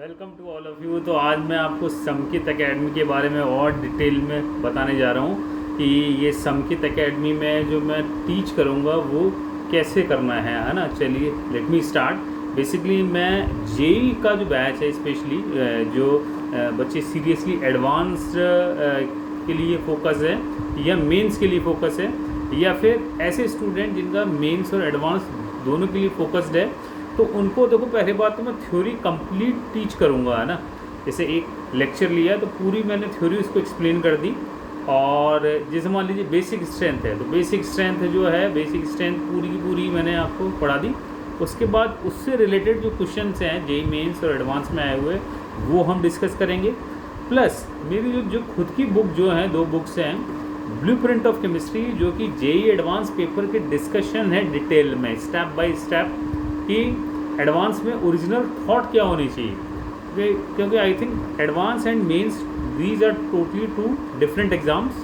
Welcome to all of you. तो आज मैं आपको समकित एकेडमी के बारे में और डिटेल में बताने जा रहा हूँ कि ये समकित एकेडमी में जो मैं टीच करूँगा वो कैसे करना है ना। चलिए लेट मी स्टार्ट। बेसिकली मैं जेई का जो बैच है, स्पेशली जो बच्चे सीरियसली एडवांस्ड के लिए फोकस है या मेंस के लिए फोकस है, या फिर ऐसे स्टूडेंट जिनका मेंस और एडवांस दोनों के लिए फोकस्ड है, तो उनको देखो, पहली बात तो मैं थ्योरी कंप्लीट टीच करूँगा, है ना। जैसे एक लेक्चर लिया तो पूरी मैंने थ्योरी उसको एक्सप्लेन कर दी। और जैसे मान लीजिए बेसिक स्ट्रेंथ है, तो बेसिक स्ट्रेंथ जो है, बेसिक स्ट्रेंथ पूरी की पूरी मैंने आपको पढ़ा दी। उसके बाद उससे रिलेटेड जो क्वेश्चंस हैं जेई मेंस और एडवांस में आए हुए, वो हम डिस्कस करेंगे। प्लस मेरी जो खुद की बुक जो है, 2 बुक्स हैं, ब्लूप्रिंट ऑफ केमिस्ट्री, जो कि जेई एडवांस पेपर के डिस्कशन है डिटेल में, स्टेप बाय स्टेप, कि एडवांस में ओरिजिनल थॉट क्या होनी चाहिए। क्योंकि I think advance and mains, these are totally 2 different exams.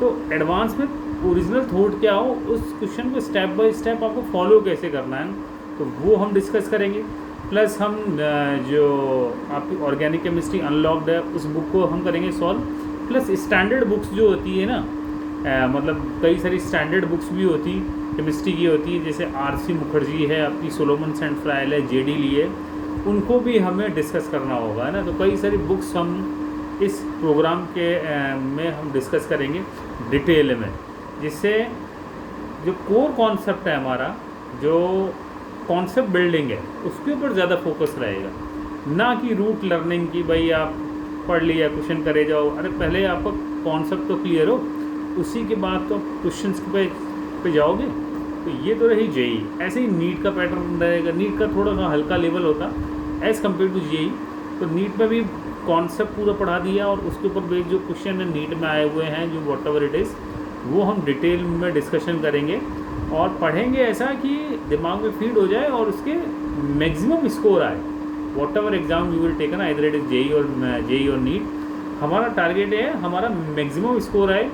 तो एडवांस में ओरिजिनल थॉट क्या हो, उस क्वेश्चन को स्टेप बाय स्टेप आपको फॉलो कैसे करना है, तो वो हम डिस्कस करेंगे। प्लस हम जो आपकी ऑर्गेनिक केमिस्ट्री अनलॉक्ड है, उस बुक को हम करेंगे सॉल्व। प्लस स्टैंडर्ड बुक्स जो होती है ना, मतलब कई सारी स्टैंडर्ड बुक्स भी होती केमिस्ट्री की होती है, जैसे आरसी मुखर्जी है, आपकी सोलोमन एंड फ्राइल है, जेडी ली है, उनको भी हमें डिस्कस करना होगा, है ना। तो कई सारी बुक्स हम इस प्रोग्राम के में हम डिस्कस करेंगे डिटेल में, जिससे जो कोर कॉन्सेप्ट है हमारा, जो कॉन्सेप्ट बिल्डिंग है, उसके ऊपर ज़्यादा फोकस रहेगा, ना कि रूट लर्निंग की भाई आप पढ़ लिया क्वेश्चन करे जाओ। अरे पहले आपका कॉन्सेप्ट तो क्लियर हो, उसी के बाद तो क्वेश्चंस पे जाओगे। तो ये तो रही जेई। ऐसे ही नीट का पैटर्न रहेगा। नीट का थोड़ा सा हल्का लेवल होता एज़ कम्पेयर टू जेई। तो नीट में भी कॉन्सेप्ट पूरा पढ़ा दिया, और उसके ऊपर बेस्ड जो क्वेश्चन है नीट में आए हुए हैं, जो वॉट एवर इट इज़, वो हम डिटेल में डिस्कशन करेंगे और पढ़ेंगे ऐसा कि दिमाग में फीड हो जाए और उसके मैक्सिमम स्कोर आए। Whatever exam you will taken, either it is JEE और नीट, हमारा टारगेट है हमारा मैक्सिमम स्कोर आए,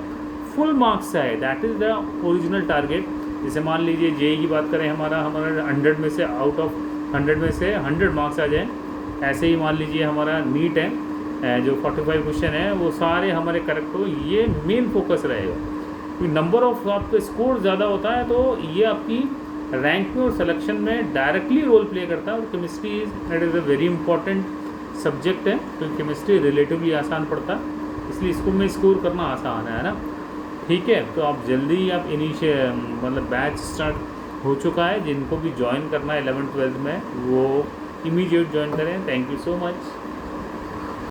फुल मार्क्स आए। That is the original target. जैसे मान लीजिए जेई की बात करें, हमारा 100 में से, आउट ऑफ 100 में से 100 मार्क्स आ जाएँ। ऐसे ही मान लीजिए हमारा नीट है, जो 45 क्वेश्चन है वो सारे हमारे करेक्ट हो, ये मेन फोकस रहेगा। क्योंकि नंबर ऑफ आपका स्कोर ज़्यादा होता है तो ये आपकी रैंक में और सिलेक्शन में डायरेक्टली रोल प्ले करता है। और chemistry it is a very important subject है, क्योंकि केमिस्ट्री रिलेटिवली आसान पड़ता है, इसलिए इसको में स्कोर करना आसान है ना। ठीक है, तो आप जल्दी आप मतलब बैच स्टार्ट हो चुका है, जिनको भी ज्वाइन करना है 11th 12th में, वो इमीडिएट ज्वाइन करें। Thank you so much.